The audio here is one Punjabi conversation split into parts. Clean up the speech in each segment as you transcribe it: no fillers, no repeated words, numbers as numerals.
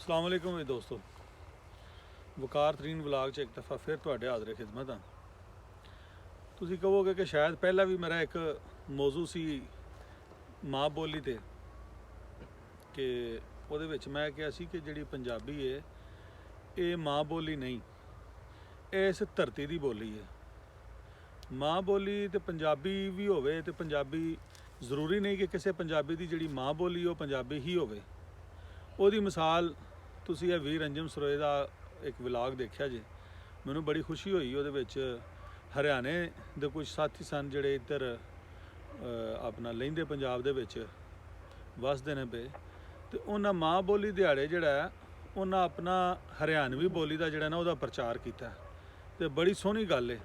अस्सलाम वालेकुम जी दोस्तों, वकार तरीन व्लाग च एक दफ़ा फिर तुहाडे हाज़र खिदमत हाँ। तुसीं कहोगे कि शायद पहला भी मेरा एक मौजू सी माँ बोली ते कि ਉਹਦੇ ਵਿੱਚ मैं ਕਿਹਾ ਸੀ कि ਜਿਹੜੀ पंजाबी है ये माँ बोली नहीं, ਇਹ ਇਸ ਧਰਤੀ ਦੀ ਬੋਲੀ है। माँ बोली तो पंजाबी भी होवे तो पंजाबी ਜ਼ਰੂਰੀ नहीं कि किसी पंजाबी की जिहड़ी माँ बोली वो पंजाबी ही होवे। ਉਹਦੀ ਮਿਸਾਲ ਤੁਸੀਂ ਇਹ ਵੀਰ ਅੰਜਮ ਸਰੋਏ ਦਾ ਇੱਕ ਵਲਾਗ ਦੇਖਿਆ ਜੇ, ਮੈਨੂੰ ਬੜੀ ਖੁਸ਼ੀ ਹੋਈ। ਉਹਦੇ ਵਿੱਚ ਹਰਿਆਣੇ ਦੇ ਕੁਝ ਸਾਥੀ ਸਨ ਜਿਹੜੇ ਇੱਧਰ ਆਪਣਾ ਲਹਿੰਦੇ ਪੰਜਾਬ ਦੇ ਵਿੱਚ ਵਸਦੇ ਨੇ ਪਏ, ਤੇ ਉਹਨਾਂ ਮਾਂ ਬੋਲੀ ਦਿਹਾੜੇ ਜਿਹੜਾ ਉਹਨਾਂ ਆਪਣਾ ਹਰਿਆਣਵੀ ਬੋਲੀ ਦਾ ਜਿਹੜਾ ਨਾ ਉਹਦਾ ਪ੍ਰਚਾਰ ਕੀਤਾ, ਤੇ ਬੜੀ ਸੋਹਣੀ ਗੱਲ ਹੈ।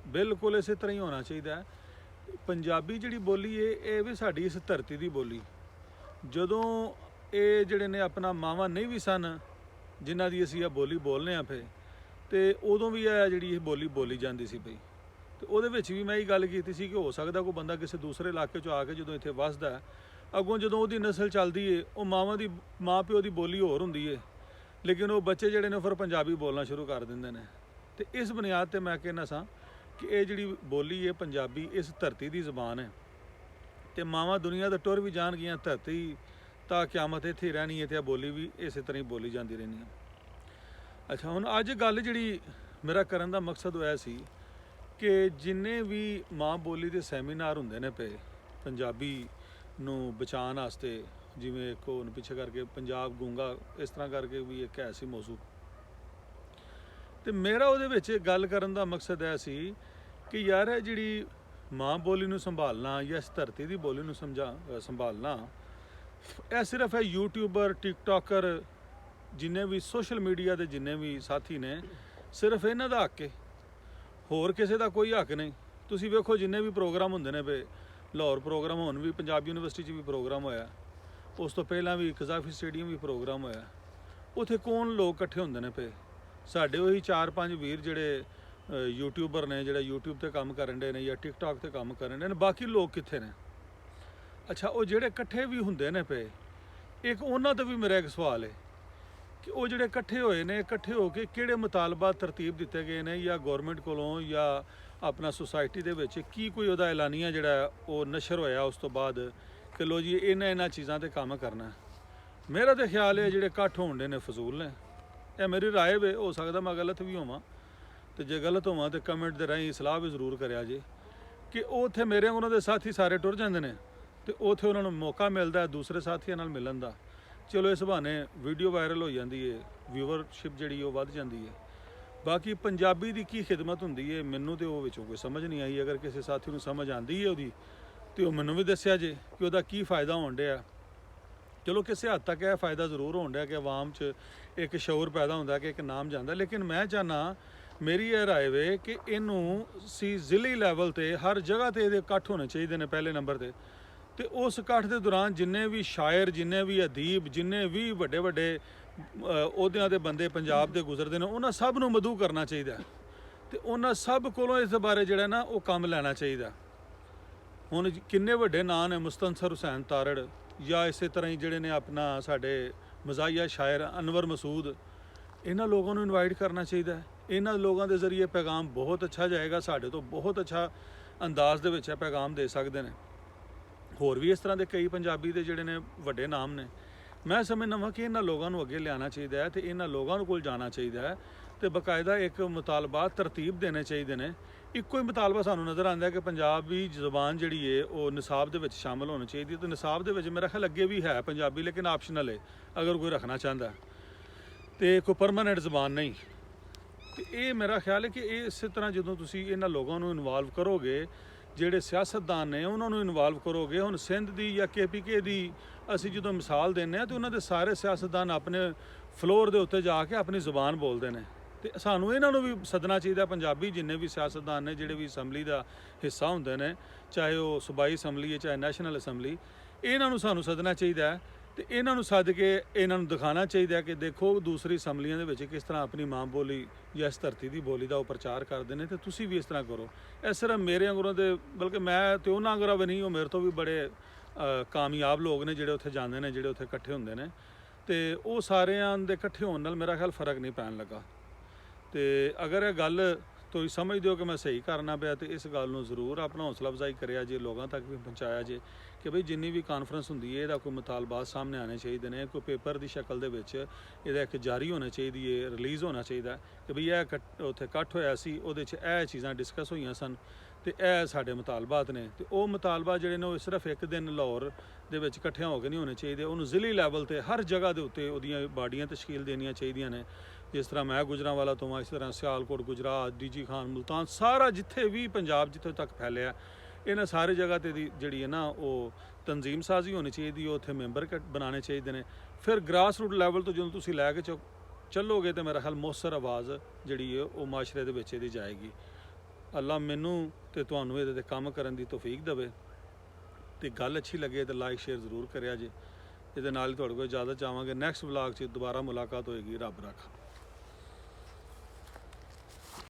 ਬਿਲਕੁਲ ਇਸੇ ਤਰ੍ਹਾਂ ਹੀ ਹੋਣਾ ਚਾਹੀਦਾ। ਪੰਜਾਬੀ ਜਿਹੜੀ ਬੋਲੀ ਹੈ ਇਹ ਵੀ ਸਾਡੀ ਇਸ ਧਰਤੀ ਦੀ ਬੋਲੀ। ਜਦੋਂ ਇਹ ਜਿਹੜੇ ਨੇ ਆਪਣਾ ਮਾਵਾਂ ਨਹੀਂ ਵੀ ਸਨ ਜਿਨ੍ਹਾਂ ਦੀ ਅਸੀਂ ਇਹ ਬੋਲੀ ਬੋਲਦੇ ਹਾਂ ਪਏ, ਤੇ ਉਦੋਂ ਵੀ ਇਹ ਜਿਹੜੀ ਇਹ ਬੋਲੀ ਬੋਲੀ ਜਾਂਦੀ ਸੀ ਪਈ। ਤੇ ਉਹਦੇ ਵਿੱਚ ਵੀ ਮੈਂ ਇਹ ਗੱਲ ਕੀਤੀ ਸੀ ਕਿ ਹੋ ਸਕਦਾ ਕੋਈ ਬੰਦਾ ਕਿਸੇ ਦੂਸਰੇ ਇਲਾਕੇ 'ਚੋਂ ਆ ਕੇ ਜਦੋਂ ਇੱਥੇ ਵੱਸਦਾ, ਅੱਗੋਂ ਜਦੋਂ ਉਹਦੀ ਨਸਲ ਚੱਲਦੀ ਏ ਉਹ ਮਾਂ ਪਿਓ ਦੀ ਬੋਲੀ ਹੋਰ ਹੁੰਦੀ ਏ, ਲੇਕਿਨ ਉਹ ਬੱਚੇ ਜਿਹੜੇ ਨੇ ਫਿਰ ਪੰਜਾਬੀ ਬੋਲਣਾ ਸ਼ੁਰੂ ਕਰ ਦਿੰਦੇ ਨੇ। ਤੇ ਇਸ ਬੁਨਿਆਦ ਤੇ ਮੈਂ ਕਹਿੰਦਾ ਸਾਂ ਕਿ ਇਹ ਜਿਹੜੀ ਬੋਲੀ ਹੈ ਪੰਜਾਬੀ ਇਸ ਧਰਤੀ ਦੀ ਜ਼ਬਾਨ ਹੈ, ਤੇ ਮਾਵਾਂ ਦੁਨੀਆ ਦਾ ਟੁਰ ਵੀ ਜਾਣਗੀਆਂ, ਧਰਤੀ ਤਾਂ ਕਿਆਮਤ ਇੱਥੇ ਰਹਿਣੀ ਹੈ, ਤੇ ਇਹ ਬੋਲੀ ਵੀ ਇਸੇ ਤਰ੍ਹਾਂ ਹੀ ਬੋਲੀ ਜਾਂਦੀ ਰਹਿਣੀ ਹੈ। ਅੱਛਾ, ਹੁਣ ਅੱਜ ਗੱਲ ਜਿਹੜੀ ਮੇਰਾ ਕਰਨ ਦਾ ਮਕਸਦ ਹੋਇਆ ਸੀ ਕਿ ਜਿੰਨੇ ਵੀ ਮਾਂ ਬੋਲੀ ਦੇ ਸੈਮੀਨਾਰ ਹੁੰਦੇ ਨੇ ਪਏ ਪੰਜਾਬੀ ਨੂੰ ਬਚਾਉਣ ਵਾਸਤੇ, ਜਿਵੇਂ ਇੱਕ ਹੁਣ ਪਿੱਛੇ ਕਰਕੇ ਪੰਜਾਬ ਗੂੰਗਾ, ਇਸ ਤਰ੍ਹਾਂ ਕਰਕੇ ਵੀ ਇੱਕ ਹੈ ਸੀ ਮੌਜੂ, ਤੇ ਮੇਰਾ ਉਹਦੇ ਵਿੱਚ ਗੱਲ ਕਰਨ ਦਾ ਮਕਸਦ ਇਹ ਸੀ ਕਿ ਯਾਰ ਇਹ ਜਿਹੜੀ ਮਾਂ ਬੋਲੀ ਨੂੰ ਸੰਭਾਲਣਾ ਜਾਂ ਇਸ ਧਰਤੀ ਦੀ ਬੋਲੀ ਨੂੰ ਸੰਭਾਲਣਾ, ਇਹ ਸਿਰਫ ਹੈ ਯੂਟਿਊਬਰ ਟਿਕਟੋਕਰ ਜਿੰਨੇ ਵੀ ਸੋਸ਼ਲ ਮੀਡੀਆ ਦੇ ਜਿੰਨੇ ਵੀ ਸਾਥੀ ਨੇ, ਸਿਰਫ ਇਹਨਾਂ ਦਾ ਹੱਕ ਹੈ, ਹੋਰ ਕਿਸੇ ਦਾ ਕੋਈ ਹੱਕ ਨਹੀਂ। ਤੁਸੀਂ ਵੇਖੋ ਜਿੰਨੇ ਵੀ ਪ੍ਰੋਗਰਾਮ ਹੁੰਦੇ ਨੇ ਪਏ, ਲਾਹੌਰ ਪ੍ਰੋਗਰਾਮ ਹੁਣ ਵੀ ਪੰਜਾਬ ਯੂਨੀਵਰਸਿਟੀ 'ਚ ਵੀ ਪ੍ਰੋਗਰਾਮ ਹੋਇਆ, ਉਸ ਤੋਂ ਪਹਿਲਾਂ ਵੀ ਕਜ਼ਾਫੀ ਸਟੇਡੀਅਮ ਵੀ ਪ੍ਰੋਗਰਾਮ ਹੋਇਆ, ਉੱਥੇ ਕੌਣ ਲੋਕ ਇਕੱਠੇ ਹੁੰਦੇ ਨੇ ਪਏ? ਸਾਡੇ ਉਹੀ 4-5 ਵੀਰ ਜਿਹੜੇ ਯੂਟਿਊਬਰ ਨੇ, ਜਿਹੜੇ ਯੂਟਿਊਬ 'ਤੇ ਕੰਮ ਕਰਨ ਦੇ ਨੇ ਜਾਂ ਟਿਕਟੋਕ 'ਤੇ ਕੰਮ ਕਰਨ ਦੇ ਨੇ, ਬਾਕੀ ਲੋਕ ਕਿੱਥੇ ਨੇ? ਅੱਛਾ, ਉਹ ਜਿਹੜੇ ਇਕੱਠੇ ਵੀ ਹੁੰਦੇ ਨੇ ਪਏ, ਇੱਕ ਉਹਨਾਂ ਤੋਂ ਵੀ ਮੇਰਾ ਇੱਕ ਸਵਾਲ ਹੈ ਕਿ ਉਹ ਜਿਹੜੇ ਇਕੱਠੇ ਹੋਏ ਨੇ, ਇਕੱਠੇ ਹੋ ਕੇ ਕਿਹੜੇ ਮੁਤਾਲਬਾਤ ਤਰਤੀਬ ਦਿੱਤੇ ਗਏ ਨੇ, ਜਾਂ ਗੌਰਮੈਂਟ ਕੋਲੋਂ ਜਾਂ ਆਪਣਾ ਸੁਸਾਇਟੀ ਦੇ ਵਿੱਚ ਕੀ ਕੋਈ ਉਹਦਾ ਐਲਾਨੀਆ ਜਿਹੜਾ ਉਹ ਨਸ਼ਰ ਹੋਇਆ ਉਸ ਤੋਂ ਬਾਅਦ ਕਿ ਲੋ ਜੀ ਇਹਨਾਂ ਚੀਜ਼ਾਂ 'ਤੇ ਕੰਮ ਕਰਨਾ? ਮੇਰਾ ਤਾਂ ਖਿਆਲ ਹੈ ਜਿਹੜੇ ਇਕੱਠ ਹੋਣ ਦੇ ਨੇ ਫਜ਼ੂਲ ਨੇ। ਇਹ ਮੇਰੀ ਰਾਏ ਵੇ, ਹੋ ਸਕਦਾ ਮੈਂ ਗਲਤ ਵੀ ਹੋਵਾਂ, ਤੇ ਜੇ ਗਲਤ ਹੋਵਾਂ ਤਾਂ ਕਮੈਂਟ ਦੇ ਰਾਹੀਂ ਸਲਾਹ ਵੀ ਜ਼ਰੂਰ ਕਰਿਆ ਜੇ ਕਿ ਉਹ ਉੱਥੇ ਮੇਰੇ ਉਹਨਾਂ ਦੇ ਸਾਥੀ ਸਾਰੇ ਟੁਰ ਜਾਂਦੇ ਨੇ, ਤੇ ਉੱਥੇ ਉਹਨਾਂ ਨੂੰ ਮੌਕਾ ਮਿਲਦਾ ਹੈ ਦੂਸਰੇ ਸਾਥੀਆਂ ਨਾਲ ਮਿਲਣ ਦਾ। ਚਲੋ ਇਸ ਬਹਾਨੇ ਵੀਡੀਓ ਵਾਇਰਲ ਹੋ ਜਾਂਦੀ ਹੈ, ਵਿਊਵਰਸ਼ਿਪ ਜਿਹੜੀ ਉਹ ਵੱਧ ਜਾਂਦੀ ਹੈ। ਬਾਕੀ ਪੰਜਾਬੀ ਦੀ ਕੀ ਖਿਦਮਤ ਹੁੰਦੀ ਹੈ ਮੈਨੂੰ ਤੇ ਉਹ ਵਿੱਚੋਂ ਕੋਈ ਸਮਝ ਨਹੀਂ ਆਈ। ਅਗਰ ਕਿਸੇ ਸਾਥੀ ਨੂੰ ਸਮਝ ਆਉਂਦੀ ਹੈ ਉਹਦੀ, ਤੇ ਉਹ ਮੈਨੂੰ ਵੀ ਦੱਸਿਆ ਜੇ ਕਿ ਉਹਦਾ ਕੀ ਫ਼ਾਇਦਾ ਹੋਣ ਡਿਆ। ਚਲੋ ਕਿਸੇ ਹੱਦ ਤੱਕ ਇਹ ਫ਼ਾਇਦਾ ਜ਼ਰੂਰ ਹੋਣ ਡਿਆ ਕਿ ਆਵਾਮ 'ਚ ਇੱਕ ਸ਼ਊਰ ਪੈਦਾ ਹੁੰਦਾ ਕਿ ਇੱਕ ਨਾਮ ਜਾਂਦਾ, ਲੇਕਿਨ ਮੈਂ ਚਾਹੁੰਦਾ, ਮੇਰੀ ਇਹ ਰਾਏ ਵੇ ਕਿ ਇਹਨੂੰ ਜ਼ਿਲ੍ਹੀ ਲੈਵਲ 'ਤੇ ਹਰ ਜਗ੍ਹਾ 'ਤੇ ਇਹਦੇ ਇਕੱਠ ਹੋਣੇ ਚਾਹੀਦੇ ਨੇ ਪਹਿਲੇ ਨੰਬਰ 'ਤੇ। ਤੇ ਉਸ ਇਕੱਠ ਦੇ ਦੌਰਾਨ ਜਿੰਨੇ ਵੀ ਸ਼ਾਇਰ, ਜਿੰਨੇ ਵੀ ਅਦੀਬ, ਜਿੰਨੇ ਵੀ ਵੱਡੇ ਵੱਡੇ ਅਹੁਦਿਆਂ ਦੇ ਬੰਦੇ ਪੰਜਾਬ ਦੇ ਗੁਜ਼ਰਦੇ ਨੇ, ਉਹਨਾਂ ਸਭ ਨੂੰ ਮਦਊ ਕਰਨਾ ਚਾਹੀਦਾ, ਤੇ ਉਹਨਾਂ ਸਭ ਕੋਲੋਂ ਇਸ ਬਾਰੇ ਜਿਹੜਾ ਨਾ ਉਹ ਕੰਮ ਲੈਣਾ ਚਾਹੀਦਾ। ਹੁਣ ਕਿੰਨੇ ਵੱਡੇ ਨਾਂ ਨੇ, ਮੁਸਤਨਸਰ ਹੁਸੈਨ ਤਾਰੜ, ਜਾਂ ਇਸੇ ਤਰ੍ਹਾਂ ਹੀ ਜਿਹੜੇ ਨੇ ਆਪਣਾ ਸਾਡੇ ਮਜ਼ਾਹੀਆ ਸ਼ਾਇਰ ਅਨਵਰ ਮਸੂਦ, ਇਹਨਾਂ ਲੋਕਾਂ ਨੂੰ ਇਨਵਾਈਟ ਕਰਨਾ ਚਾਹੀਦਾ। ਇਹਨਾਂ ਲੋਕਾਂ ਦੇ ਜ਼ਰੀਏ ਪੈਗਾਮ ਬਹੁਤ ਅੱਛਾ ਜਾਏਗਾ, ਸਾਡੇ ਤੋਂ ਬਹੁਤ ਅੱਛਾ ਅੰਦਾਜ਼ ਦੇ ਵਿੱਚ ਇਹ ਪੈਗਾਮ ਦੇ ਸਕਦੇ ਨੇ। ਹੋਰ ਵੀ ਇਸ ਤਰ੍ਹਾਂ ਦੇ ਕਈ ਪੰਜਾਬੀ ਦੇ ਜਿਹੜੇ ਨੇ ਵੱਡੇ ਨਾਮ ਨੇ। ਮੈਂ ਸਮਝਦਾ ਹਾਂ ਕਿ ਇਹਨਾਂ ਲੋਕਾਂ ਨੂੰ ਅੱਗੇ ਲਿਆਉਣਾ ਚਾਹੀਦਾ ਹੈ, ਤੇ ਇਹਨਾਂ ਲੋਕਾਂ ਕੋਲ ਜਾਣਾ ਚਾਹੀਦਾ ਹੈ, ਤੇ ਬਾਕਾਇਦਾ ਇੱਕ ਮੁਤਾਲਬਾਤ ਤਰਤੀਬ ਦੇਣੇ ਚਾਹੀਦੇ ਨੇ। ਇੱਕੋ ਹੀ ਮੁਤਾਲਬਾ ਸਾਨੂੰ ਨਜ਼ਰ ਆਉਂਦਾ ਕਿ ਪੰਜਾਬੀ ਜ਼ੁਬਾਨ ਜਿਹੜੀ ਹੈ ਉਹ ਨਿਸਾਬ ਦੇ ਵਿੱਚ ਸ਼ਾਮਲ ਹੋਣੀ ਚਾਹੀਦੀ ਹੈ। ਤੇ ਨਿਸਾਬ ਦੇ ਵਿੱਚ ਮੇਰਾ ਖਿਆਲ ਅੱਗੇ ਵੀ ਹੈ ਪੰਜਾਬੀ, ਲੇਕਿਨ ਆਪਸ਼ਨਲ ਹੈ ਅਗਰ ਕੋਈ ਰੱਖਣਾ ਚਾਹੁੰਦਾ, ਤੇ ਕੋਈ ਪਰਮਾਨੈਂਟ ਜ਼ੁਬਾਨ ਨਹੀਂ। ਤੇ ਇਹ ਮੇਰਾ ਖਿਆਲ ਹੈ ਕਿ ਇਹ ਇਸੇ ਤਰ੍ਹਾਂ ਜਦੋਂ ਤੁਸੀਂ ਇਹਨਾਂ ਲੋਕਾਂ ਨੂੰ ਇਨਵਾਲਵ ਕਰੋਗੇ, ਜਿਹੜੇ ਸਿਆਸਤਦਾਨ ਨੇ ਉਹਨਾਂ ਨੂੰ ਇਨਵਾਲਵ ਕਰੋਗੇ। ਹੁਣ ਸਿੰਧ ਦੀ ਜਾਂ KPK ਦੀ ਅਸੀਂ ਜਦੋਂ ਮਿਸਾਲ ਦਿੰਦੇ ਹਾਂ, ਤਾਂ ਉਹਨਾਂ ਦੇ ਸਾਰੇ ਸਿਆਸਤਦਾਨ ਆਪਣੇ ਫਲੋਰ ਦੇ ਉੱਤੇ ਜਾ ਕੇ ਆਪਣੀ ਜ਼ੁਬਾਨ ਬੋਲਦੇ ਨੇ, ਤੇ ਸਾਨੂੰ ਇਹਨਾਂ ਨੂੰ ਵੀ ਸੱਦਣਾ ਚਾਹੀਦਾ। ਪੰਜਾਬੀ ਜਿੰਨੇ ਵੀ ਸਿਆਸਤਦਾਨ ਨੇ, ਜਿਹੜੇ ਵੀ ਅਸੈਂਬਲੀ ਦਾ ਹਿੱਸਾ ਹੁੰਦੇ ਨੇ, ਚਾਹੇ ਉਹ ਸੂਬਾਈ ਅਸੈਂਬਲੀ ਹੈ ਚਾਹੇ ਨੈਸ਼ਨਲ ਅਸੈਂਬਲੀ, ਇਹਨਾਂ ਨੂੰ ਸਾਨੂੰ ਸੱਦਣਾ ਚਾਹੀਦਾ, ਤੇ ਇਹਨਾਂ ਨੂੰ ਸੱਦ ਕੇ ਇਹਨਾਂ ਨੂੰ ਦਿਖਾਉਣਾ ਚਾਹੀਦਾ ਕਿ ਦੇਖੋ ਦੂਸਰੀ ਅਸੈਂਬਲੀਆਂ ਦੇ ਵਿੱਚ ਕਿਸ ਤਰ੍ਹਾਂ ਆਪਣੀ ਮਾਂ ਬੋਲੀ ਜਾਂ ਇਸ ਧਰਤੀ ਦੀ ਬੋਲੀ ਦਾ ਉਹ ਪ੍ਰਚਾਰ ਕਰਦੇ ਨੇ, ਤੇ ਤੁਸੀਂ ਵੀ ਇਸ ਤਰ੍ਹਾਂ ਕਰੋ। ਇਸ ਤਰ੍ਹਾਂ ਮੇਰੇ ਅੰਗਰੋਂ ਦੇ, ਬਲਕਿ ਮੈਂ ਤੇ ਉਹਨਾਂ ਅੰਗਰਾਂ ਵੀ ਨਹੀਂ, ਉਹ ਮੇਰੇ ਤੋਂ ਵੀ ਬੜੇ ਕਾਮਯਾਬ ਲੋਕ ਨੇ ਜਿਹੜੇ ਉੱਥੇ ਜਾਂਦੇ ਨੇ, ਜਿਹੜੇ ਉੱਥੇ ਇਕੱਠੇ ਹੁੰਦੇ ਨੇ, ਤੇ ਉਹ ਸਾਰਿਆਂ ਦੇ ਇਕੱਠੇ ਹੋਣ ਨਾਲ ਮੇਰਾ ਖਿਆਲ ਫਰਕ ਨਹੀਂ ਪੈਣ ਲੱਗਾ। ਤੇ ਅਗਰ ਇਹ ਗੱਲ ਤੁਸੀਂ ਸਮਝਦੇ ਹੋ ਕਿ ਮੈਂ ਸਹੀ ਕਰਨਾ ਪਿਆ ਤੇ ਇਸ ਗੱਲ ਨੂੰ ਜ਼ਰੂਰ ਆਪਣਾ ਹੌਸਲਾ ਅਫਜ਼ਾਈ ਕਰਿਆ ਜੇ, ਲੋਕਾਂ ਤੱਕ ਵੀ ਪਹੁੰਚਾਇਆ ਜੇ ਕਿ ਬਈ ਜਿੰਨੀ ਵੀ ਕਾਨਫਰੰਸ ਹੁੰਦੀ ਹੈ ਇਹਦਾ ਕੋਈ ਮੁਤਾਲਬਾਤ ਸਾਹਮਣੇ ਆਉਣੇ ਚਾਹੀਦੇ ਨੇ, ਕੋਈ ਪੇਪਰ ਦੀ ਸ਼ਕਲ ਦੇ ਵਿੱਚ ਇਹਦਾ ਇੱਕ ਜਾਰੀ ਹੋਣਾ ਚਾਹੀਦੀ ਹੈ, ਰਿਲੀਜ਼ ਹੋਣਾ ਚਾਹੀਦਾ ਕਿ ਬਈ ਇਹ ਉੱਥੇ ਇਕੱਠ ਹੋਇਆ ਸੀ, ਉਹਦੇ 'ਚ ਇਹ ਚੀਜ਼ਾਂ ਡਿਸਕਸ ਹੋਈਆਂ ਸਨ ਤੇ ਇਹ ਸਾਡੇ ਮੁਤਾਲਬਾਤ ਨੇ। ਤੇ ਉਹ ਮੁਤਾਲਬਾਤ ਜਿਹੜੇ ਨੇ ਉਹ ਸਿਰਫ ਇੱਕ ਦਿਨ ਲਾਹੌਰ ਦੇ ਵਿੱਚ ਇਕੱਠਿਆਂ ਹੋ ਕੇ ਨਹੀਂ ਹੋਣੇ ਚਾਹੀਦੇ, ਉਹਨੂੰ ਜ਼ਿਲ੍ਹੀ ਲੈਵਲ ਤੇ ਹਰ ਜਗ੍ਹਾ ਦੇ ਉੱਤੇ ਉਹਦੀਆਂ ਬਾਡੀਆਂ ਤਸ਼ਕੀਲ ਦੇਣੀਆਂ ਚਾਹੀਦੀਆਂ ਨੇ। ਜਿਸ ਤਰ੍ਹਾਂ ਮੈਂ ਗੁਜਰਾਂਵਾਲਾ ਤੋਂ ਹਾਂ, ਇਸ ਤਰ੍ਹਾਂ ਸਿਆਲਕੋਟ, ਗੁਜਰਾਤ, ਡੀਜੀ ਖਾਨ, ਮੁਲਤਾਨ, ਸਾਰਾ ਜਿੱਥੇ ਵੀ ਪੰਜਾਬ ਜਿੱਥੇ ਤੱਕ ਫੈਲਿਆ ਇਹਨਾਂ ਸਾਰੇ ਜਗ੍ਹਾ ਤੇ ਦੀ ਜਿਹੜੀ ਹੈ ਨਾ ਉਹ ਤਨਜ਼ੀਮ ਸਾਜ਼ੀ ਹੋਣੀ ਚਾਹੀਦੀ, ਉਹ ਉੱਥੇ ਮੈਂਬਰ ਬਣਾਉਣੇ ਚਾਹੀਦੇ ਨੇ। ਫਿਰ ਗ੍ਰਾਸ ਰੂਟ ਲੈਵਲ ਤੋਂ ਜਦੋਂ ਤੁਸੀਂ ਲੈ ਕੇ ਚੱਲੋਗੇ ਤਾਂ ਮੇਰਾ ਖਿਆਲ ਮੌਸਰ ਆਵਾਜ਼ ਜਿਹੜੀ ਹੈ ਉਹ ਮਾਸ਼ਰੇ ਦੇ ਵਿੱਚ ਇਹਦੀ ਜਾਏਗੀ। ਅੱਲਾ ਮੈਨੂੰ ਤੇ ਤੁਹਾਨੂੰ ਇਹਦੇ 'ਤੇ ਕੰਮ ਕਰਨ ਦੀ ਤੌਫੀਕ ਦੇਵੇ। ਤੇ ਗੱਲ ਅੱਛੀ ਲੱਗੇ ਤਾਂ ਲਾਈਕ ਸ਼ੇਅਰ ਜ਼ਰੂਰ ਕਰਿਆ ਜੇ। ਇਹਦੇ ਨਾਲ ਹੀ ਤੁਹਾਡੇ ਕੋਲ ਇਜਾਜ਼ਤ ਚਾਹਾਂਗੇ। ਨੈਕਸਟ ਵਲੌਗ 'ਚ ਦੁਬਾਰਾ ਮੁਲਾਕਾਤ ਹੋਏਗੀ। ਰੱਬ ਰੱਖਾ।